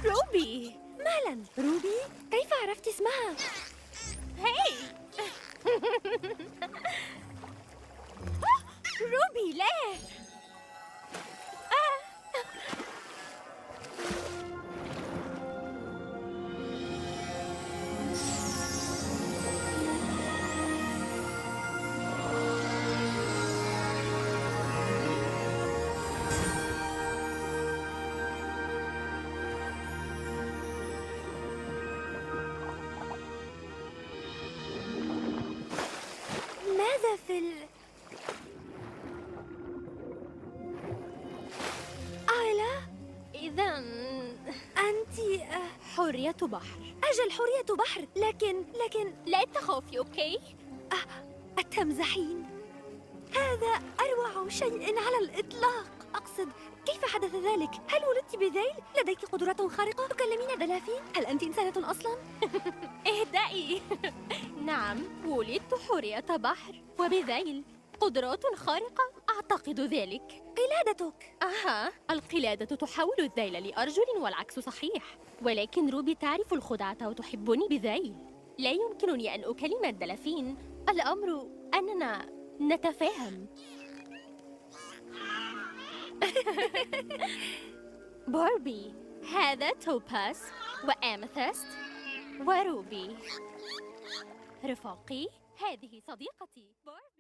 روبي. مالا روبي؟ كيف عرفت اسمها؟ هاي. روبي لا. ماذا في آيلا؟ إذا أنت حورية بحر. أجل حورية بحر، لكن لا تخافي، أوكي؟ أتمزحين؟ هذا أروع شيء على الإطلاق. أقصد كيف حدث ذلك؟ هل ولدت بذيل؟ لديك قدرات خارقة؟ تكلمين دلافين؟ هل أنت إنسانة أصلاً؟ اهدئي. نعم، ولدت حورية بحر وبذيل. قدرات خارقة؟ أعتقد ذلك. قلادتك. القلادة تحول الذيل لأرجل والعكس صحيح، ولكن روبي تعرف الخدعة وتحبني بذيل. لا يمكنني أن أكلم الدلافين. الأمر أننا نتفاهم. باربي، هذا توباس وآمثست وروبي. رفاقي، هذه صديقتي باربي.